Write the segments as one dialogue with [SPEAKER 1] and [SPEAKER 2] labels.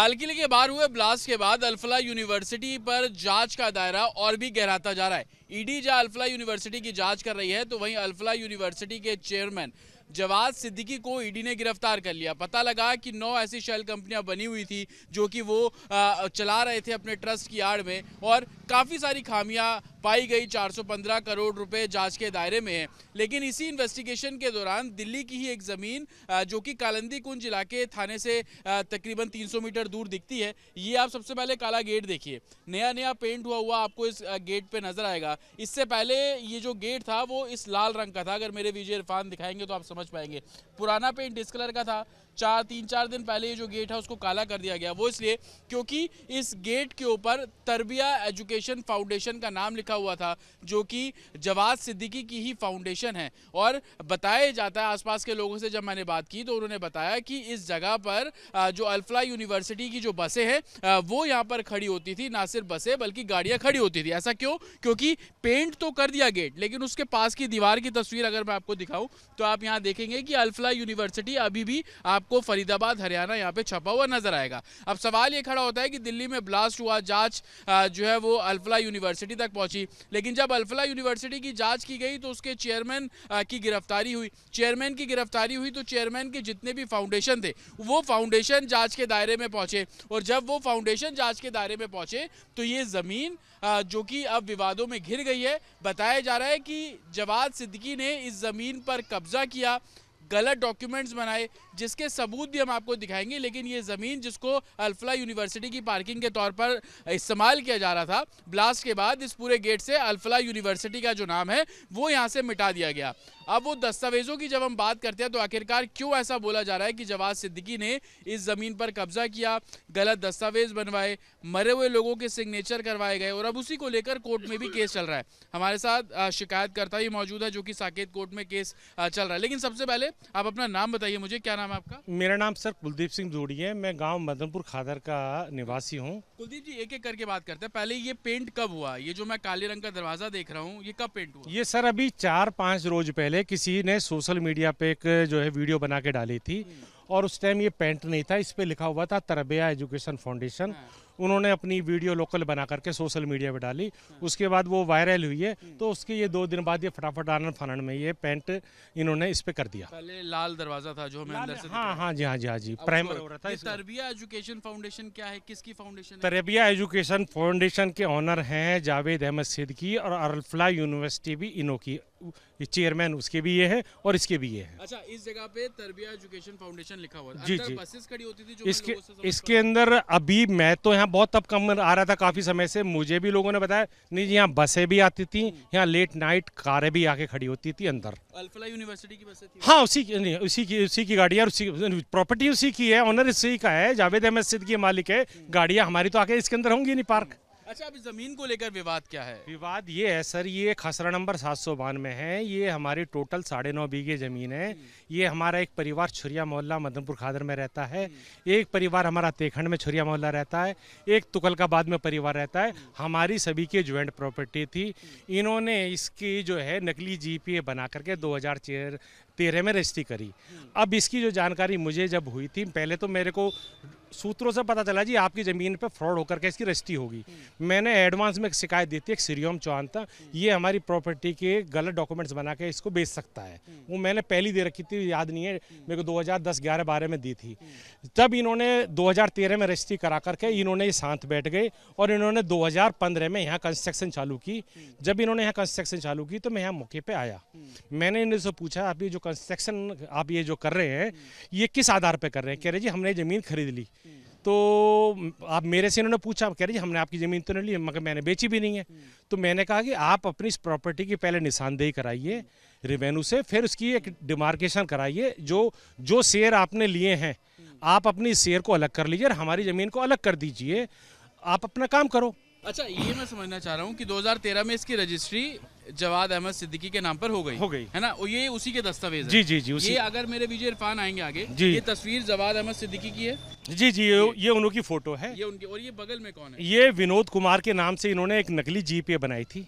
[SPEAKER 1] लाल किले के बाहर हुए ब्लास्ट के बाद अल-फलाह यूनिवर्सिटी पर जांच का दायरा और भी गहराता जा रहा है। ईडी जहां अल-फलाह यूनिवर्सिटी की जांच कर रही है, तो वहीं अल-फलाह यूनिवर्सिटी के चेयरमैन जवाद सिद्दीकी को ईडी ने गिरफ्तार कर लिया। पता लगा कि 9 ऐसी शेल कंपनियां बनी हुई थी जो कि वो चला रहे थे अपने ट्रस्ट की आड़ में, और काफ़ी सारी खामियां पाई गई। 415 करोड़ रुपए जांच के दायरे में है। लेकिन इसी इन्वेस्टिगेशन के दौरान दिल्ली की ही एक ज़मीन जो कि कालिंदी कुंज इलाके थाने से तकरीबन 300 मीटर दूर दिखती है। ये आप सबसे पहले काला गेट देखिए, नया नया पेंट हुआ आपको इस गेट पे नजर आएगा। इससे पहले ये जो गेट था वो इस लाल रंग का था। अगर मेरे विजय इरफान दिखाएंगे तो आप समझ पाएंगे। पुराना पेंट इस कलर का था। 3-4 दिन पहले ये जो गेट है उसको काला कर दिया गया। वो इसलिए क्योंकि इस गेट के ऊपर तरबिया एजुकेशन फाउंडेशन का नाम लिखा हुआ था, जो कि जवाद सिद्दीकी की ही फाउंडेशन है। और बताया जाता है, आसपास के लोगों से जब मैंने बात की तो उन्होंने बताया कि इस जगह पर जो अल-फलाह यूनिवर्सिटी की जो बसें हैं वो यहाँ पर खड़ी होती थी। ना सिर्फ बसें बल्कि गाड़ियाँ खड़ी होती थी। ऐसा क्यों? क्योंकि पेंट तो कर दिया गेट, लेकिन उसके पास की दीवार की तस्वीर अगर मैं आपको दिखाऊं तो आप यहाँ देखेंगे कि अल-फलाह यूनिवर्सिटी अभी भी आपको फरीदाबाद हरियाणा यहाँ पे छपा हुआ नजर आएगा। अब सवाल ये खड़ा होता है कि दिल्ली में ब्लास्ट हुआ, जांच जो है वो अल-फलाह यूनिवर्सिटी तक पहुंची, लेकिन जब अल-फलाह यूनिवर्सिटी की जांच की गई तो उसके चेयरमैन की गिरफ्तारी हुई। चेयरमैन की गिरफ्तारी हुई तो चेयरमैन के जितने भी फाउंडेशन थे वो फाउंडेशन जांच के दायरे में पहुंचे, और जब वो फाउंडेशन जांच के दायरे में पहुंचे तो ये जमीन जो कि अब विवादों में घिर गई है। बताया जा रहा है कि जवाद सिद्दीकी ने इस जमीन पर कब्जा किया, गलत डॉक्यूमेंट्स बनाए, जिसके सबूत भी हम आपको दिखाएंगे। लेकिन ये ज़मीन जिसको अल-फलाह यूनिवर्सिटी की पार्किंग के तौर पर इस्तेमाल किया जा रहा था, ब्लास्ट के बाद इस पूरे गेट से अल-फलाह यूनिवर्सिटी का जो नाम है वो यहाँ से मिटा दिया गया। अब वो दस्तावेज़ों की जब हम बात करते हैं तो आखिरकार क्यों ऐसा बोला जा रहा है कि जवाद सिद्दीकी ने इस ज़मीन पर कब्जा किया, गलत दस्तावेज बनवाए, मरे हुए लोगों के सिग्नेचर करवाए गए, और अब उसी को लेकर कोर्ट में भी केस चल रहा है। हमारे साथ शिकायतकर्ता भी मौजूद है जो कि साकेत कोर्ट में केस चल रहा है। लेकिन सबसे पहले आप अपना नाम बताइए मुझे, क्या नाम है आपका?
[SPEAKER 2] मेरा नाम सर कुलदीप सिंह जोड़ी है। मैं गांव मदनपुर खादर का निवासी हूं।
[SPEAKER 1] कुलदीप जी, एक एक करके बात करते हैं। पहले ये पेंट कब हुआ? ये जो मैं काले रंग का दरवाजा देख रहा हूँ, ये कब पेंट हुआ?
[SPEAKER 2] ये सर अभी 4-5 रोज पहले किसी ने सोशल मीडिया पे एक जो है वीडियो बना के डाली थी, और उस टाइम ये पेंट नहीं था, इस पे लिखा हुआ था तरबिया एजुकेशन फाउंडेशन। उन्होंने अपनी वीडियो लोकल बना करके सोशल मीडिया पे डाली, उसके बाद वो वायरल हुई है। तो उसके ये 2 दिन बाद ये फटाफट आनंद फानन में ये पेंट इन्होंने इस पे कर दिया।
[SPEAKER 1] पहले लाल दरवाजा था जो हमें अंदर से
[SPEAKER 2] हाँ जी प्राइमर हो रहा था।
[SPEAKER 1] तरबिया एजुकेशन फाउंडेशन क्या है, किसकी फाउंडेशन है?
[SPEAKER 2] तरबिया एजुकेशन फाउंडेशन के ऑनर हैं जावेद अहमद सिद्दीकी, और अल-फलाह यूनिवर्सिटी भी इन्हों की चेयरमैन उसके भी ये है और इसके भी ये है।
[SPEAKER 1] अच्छा, इस जगह पे तरबिया एजुकेशन फाउंडेशन लिखा हुआ है।
[SPEAKER 2] जी
[SPEAKER 1] अंदर
[SPEAKER 2] जी।
[SPEAKER 1] बसेस खड़ी होती थी जो
[SPEAKER 2] इसके अंदर अभी मैं तो यहाँ बहुत तब कम आ रहा था काफी समय से, मुझे भी लोगों ने बताया नहीं जी यहाँ बसें भी आती थी, यहाँ लेट नाइट कारें भी आके खड़ी होती थी अंदर।
[SPEAKER 1] अल-फलाह यूनिवर्सिटी की बसें थी?
[SPEAKER 2] हाँ, उसी की गाड़ी है, उसी प्रॉपर्टी उसी की है, ऑनर इसी का है, जावेद अहमद सिद्दीकी मालिक है। गाड़ियाँ हमारी तो आके इसके अंदर होंगी नहीं पार्क।
[SPEAKER 1] अच्छा, अभी जमीन को लेकर विवाद क्या है?
[SPEAKER 2] विवाद ये है सर, ये खसरा नंबर 752 में है। ये हमारी टोटल 9.5 बीघे जमीन है। ये हमारा एक परिवार छुरिया मोहल्ला मदनपुर खादर में रहता है, एक परिवार हमारा तेखंड में छुरिया मोहल्ला रहता है, एक तुगलकाबाद में परिवार रहता है। हमारी सभी की ज्वाइंट प्रॉपर्टी थी। इन्होंने इसकी जो है नकली जीपीए बना करके 2013 में रजिस्ट्री करी। अब इसकी जो जानकारी मुझे जब हुई थी, पहले तो मेरे को सूत्रों से पता चला जी आपकी ज़मीन पे फ्रॉड होकर के इसकी रजिस्ट्री होगी। मैंने एडवांस में एक शिकायत दी थी, एक सीरियम चौहान था, ये हमारी प्रॉपर्टी के गलत डॉक्यूमेंट्स बना के इसको बेच सकता है। वो मैंने पहली दे रखी थी, याद नहीं है मेरे को, 2010-11-12 में दी थी। तब इन्होंने 2013 में रजिस्ट्री करा करके इन्होंने ये साथ बैठ गए, और इन्होंने 2015 में यहाँ कंस्ट्रक्शन चालू की। जब इन्होंने यहाँ कंस्ट्रक्शन चालू की तो मैं यहाँ मौके पर आया। मैंने इनसे पूछा आप ये जो कंस्ट्रक्शन आप ये जो कर रहे हैं ये किस आधार पर कर रहे हैं? कह रहे जी हमने ज़मीन खरीद ली। तो आप मेरे से इन्होंने पूछा, कह रहे जी हमने आपकी ज़मीन तो नहीं ली, मगर मैंने बेची भी नहीं है। तो मैंने कहा कि आप अपनी इस प्रॉपर्टी की पहले निशानदेही कराइए रेवेन्यू से, फिर उसकी एक डिमार्केशन कराइए। जो शेयर आपने लिए हैं आप अपनी शेयर को अलग कर लीजिए और हमारी ज़मीन को अलग कर दीजिए, आप अपना काम करो।
[SPEAKER 1] अच्छा, ये मैं समझना चाह रहा हूँ कि 2013 में इसकी रजिस्ट्री जवाद अहमद सिद्दीकी के नाम पर हो गई है ना, और ये उसी के दस्तावेज है।
[SPEAKER 2] जी उसी।
[SPEAKER 1] ये अगर मेरे विजय इरफान आएंगे आगे, ये तस्वीर जवाद अहमद सिद्दीकी की है।
[SPEAKER 2] जी ये उन्हों की फोटो है,
[SPEAKER 1] ये उनकी। और ये बगल में कौन है?
[SPEAKER 2] ये विनोद कुमार के नाम से इन्होंने एक नकली जीपीए बनाई थी,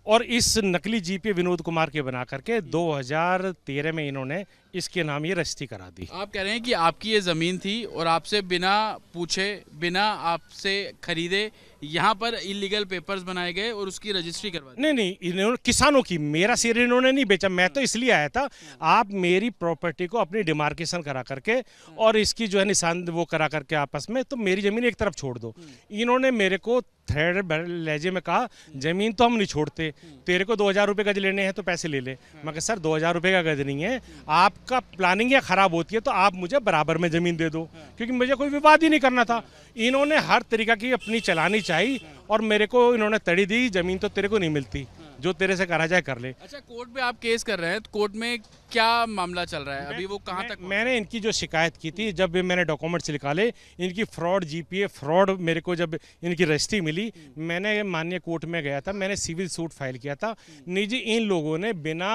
[SPEAKER 2] और इस नकली जीपीए विनोद कुमार के बना करके 2013 में इन्होंने इसके नाम ये रजिस्ट्री करा दी।
[SPEAKER 1] आप कह रहे हैं कि आपकी ये ज़मीन थी और आपसे बिना पूछे, बिना आपसे खरीदे यहाँ पर इलीगल पेपर्स बनाए गए और उसकी रजिस्ट्री करवा दी।
[SPEAKER 2] नहीं, इन्होंने किसानों की, मेरा शेयर इन्होंने नहीं बेचा, मैं तो इसलिए आया था आप मेरी प्रॉपर्टी को अपनी डिमार्केशन करा करके और इसकी जो है निशान वो करा करके आपस में, तो मेरी ज़मीन एक तरफ छोड़ दो। इन्होंने मेरे को थर्ड लहजे में कहा ज़मीन तो हम नहीं छोड़ते, तेरे को 2000 रुपये गज लेने हैं तो पैसे ले ले। मैं कहा सर 2000 रुपये का गज नहीं है, आपका प्लानिंग या ख़राब होती है तो आप मुझे बराबर में ज़मीन दे दो, क्योंकि मुझे कोई विवाद ही नहीं करना था। इन्होंने हर तरीका की अपनी चलानी चाहिए और मेरे को इन्होंने तड़ी दी, ज़मीन तो तेरे को नहीं मिलती, जो तेरे से करा जाए कर ले।
[SPEAKER 1] अच्छा, कोर्ट पे आप केस कर रहे हैं, तो कोर्ट में क्या मामला चल रहा है अभी, वो कहाँ तक?
[SPEAKER 2] मैंने इनकी जो शिकायत की थी, जब मैंने डॉक्यूमेंट्स निकाले, इनकी फ्रॉड जीपीए फ्रॉड, मेरे को जब इनकी रजिस्ट्री मिली, मैंने माननीय कोर्ट में गया था, मैंने सिविल सूट फाइल किया था। निजी इन लोगों ने बिना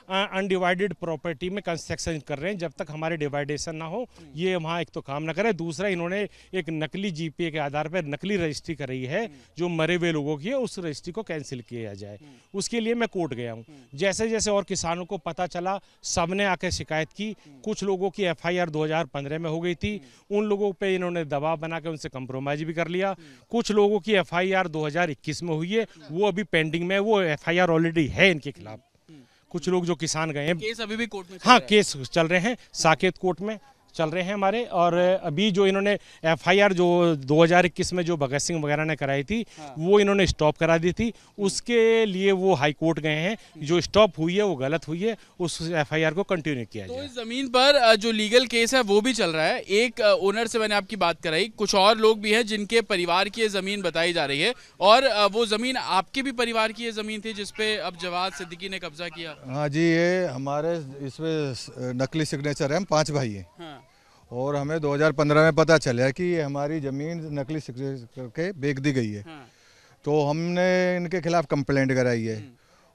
[SPEAKER 2] अनडिवाइडेड प्रॉपर्टी में कंस्ट्रक्शन कर रहे हैं, जब तक हमारे डिवाइडेशन ना हो ये वहाँ एक तो काम ना करें। दूसरा, इन्होंने एक नकली जीपीए के आधार पर नकली रजिस्ट्री कराई है जो मरे हुए लोगों की है, उस रजिस्ट्री को कैंसिल किया जाए। उसके लिए मैं कोर्ट गया हूँ। जैसे जैसे और किसानों को पता चला, सबने आके शिकायत की। कुछ लोगों की एफआईआर 2015 में हो गई थी, उन लोगों पे इन्होंने दबाव बना के उनसे कंप्रोमाइज भी कर लिया। कुछ लोगों की एफआईआर 2021 में हुई है, वो अभी पेंडिंग में है, वो एफआईआर ऑलरेडी है इनके खिलाफ। कुछ लोग जो किसान गए हैं,
[SPEAKER 1] केस अभी भी कोर्ट में
[SPEAKER 2] हाँ केस चल रहे हैं, साकेत कोर्ट में चल रहे हैं हमारे। और अभी जो इन्होंने एफआईआर जो 2021 में जो भगत सिंह वगैरह ने कराई थी, वो इन्होंने स्टॉप करा दी थी। उसके लिए वो हाई कोर्ट गए हैं, जो स्टॉप हुई है वो गलत हुई है, उस एफआईआर को कंटिन्यू किया जाए।
[SPEAKER 1] तो इस जमीन पर जो लीगल केस है वो भी चल रहा है। एक ओनर से मैंने आपकी बात कराई, कुछ और लोग भी हैं जिनके परिवार की ये जमीन बताई जा रही है, और वो जमीन आपके भी परिवार की ये जमीन थी जिसपे अब जवाद सिद्दीकी ने कब्जा किया।
[SPEAKER 3] हाँ जी, ये हमारे इसमें नकली सिग्नेचर है, हम 5 भाई हैं।
[SPEAKER 1] हाँ।
[SPEAKER 3] और हमें 2015 में पता चला कि ये हमारी ज़मीन नकली सिग्नेचर करके बेच दी गई है।
[SPEAKER 1] हाँ।
[SPEAKER 3] तो हमने इनके खिलाफ कंप्लेंट कराई है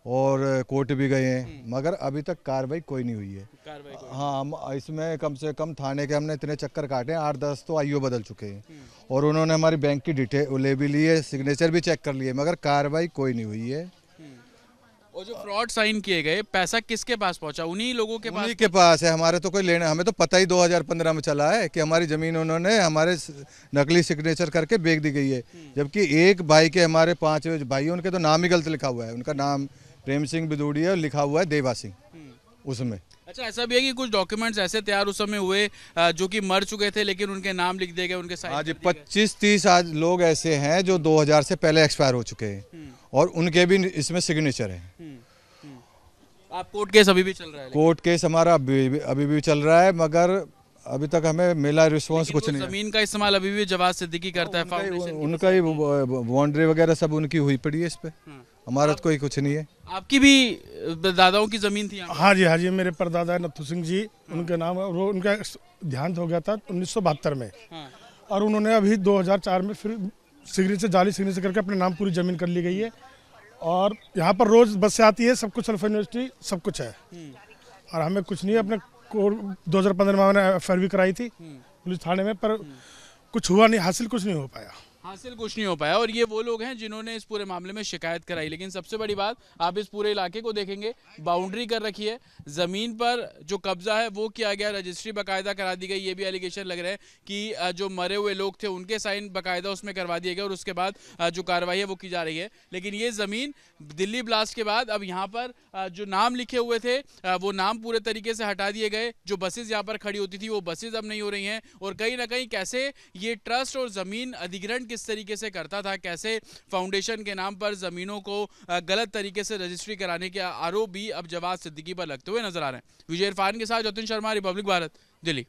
[SPEAKER 3] और कोर्ट भी गए हैं, मगर अभी तक कार्रवाई कोई नहीं हुई है। हाँ, हम इसमें कम से कम थाने के हमने इतने चक्कर काटे हैं, 8-10 तो आईओ बदल चुके हैं, और उन्होंने हमारी बैंक की डिटेल ले भी ली है, सिग्नेचर भी चेक कर लिए, मगर कार्रवाई कोई नहीं हुई है।
[SPEAKER 1] और जो फ्रॉड साइन किए गए, पैसा किसके पास पहुंचा? उन्हीं लोगों के पास?
[SPEAKER 3] उन्हीं के पास है, हमारे तो कोई लेना, हमें तो पता ही 2015 में चला है कि हमारी ज़मीन उन्होंने हमारे नकली सिग्नेचर करके बेच दी गई है। जबकि एक भाई के, हमारे 5 भाई, उनके तो नाम ही गलत लिखा हुआ है। उनका नाम प्रेम सिंह बिदूड़ी है, लिखा हुआ है देवा सिंह उसमें।
[SPEAKER 1] अच्छा, ऐसा भी है कि कुछ डॉक्यूमेंट्स ऐसे तैयार उस समय हुए जो कि मर चुके थे, लेकिन उनके नाम लिख दिए गए, उनके साइन।
[SPEAKER 3] हाँ जी, 25-30 आज लोग ऐसे हैं जो 2000 से पहले एक्सपायर हो चुके हैं, और उनके भी इसमें सिग्नेचर है।
[SPEAKER 1] आप कोर्ट केस अभी भी चल रहा है?
[SPEAKER 3] कोर्ट केस हमारा अभी भी चल रहा है, मगर अभी तक हमें मिला रिस्पॉन्स कुछ नहीं।
[SPEAKER 1] जमीन का इस्तेमाल अभी भी जवाद सिद्दीकी करता है,
[SPEAKER 3] उनका ही बाउंड्री वगैरह सब उनकी हुई पड़ी है इस पे, हमारा तो कोई कुछ नहीं है।
[SPEAKER 1] आपकी भी दादाओं की जमीन थी?
[SPEAKER 4] हाँ जी, मेरे परदादा नथु सिंह जी, उनके नाम, उनका देहांत हो गया था 1972 में। और उन्होंने अभी 2004 में फिर सिग्नेचर, जाली सिग्नेचर करके अपने नाम पूरी जमीन कर ली गई है। और यहाँ पर रोज बस से आती है, सब कुछ, अल्फा यूनिवर्सिटी सब कुछ है, और हमें कुछ नहीं है। अपने 2015 में मैंने एफआईआर भी कराई थी पुलिस थाने में, पर कुछ हुआ नहीं, हासिल कुछ नहीं हो पाया।
[SPEAKER 1] और ये वो लोग हैं जिन्होंने इस पूरे मामले में शिकायत कराई। लेकिन सबसे बड़ी बात, आप इस पूरे इलाके को देखेंगे, बाउंड्री कर रखी है, जमीन पर जो कब्जा है वो किया गया, रजिस्ट्री बाकायदा करा दी गई। ये भी एलिगेशन लग रहा है कि जो मरे हुए लोग थे उनके साइन बाकायदा उसमें करवा दिए गए, और उसके बाद जो कार्रवाई है वो की जा रही है। लेकिन ये जमीन दिल्ली ब्लास्ट के बाद अब यहाँ पर जो नाम लिखे हुए थे वो नाम पूरे तरीके से हटा दिए गए। जो बसेज यहाँ पर खड़ी होती थी वो बसेज अब नहीं हो रही हैं। और कहीं ना कहीं कैसे ये ट्रस्ट और जमीन अधिग्रहण किस तरीके से करता था, कैसे फाउंडेशन के नाम पर जमीनों को गलत तरीके से रजिस्ट्री कराने के आरोप भी अब जवाद सिद्दीकी पर लगते हुए नजर आ रहे हैं। विजय इरफान के साथ जतिन शर्मा, रिपब्लिक भारत, दिल्ली।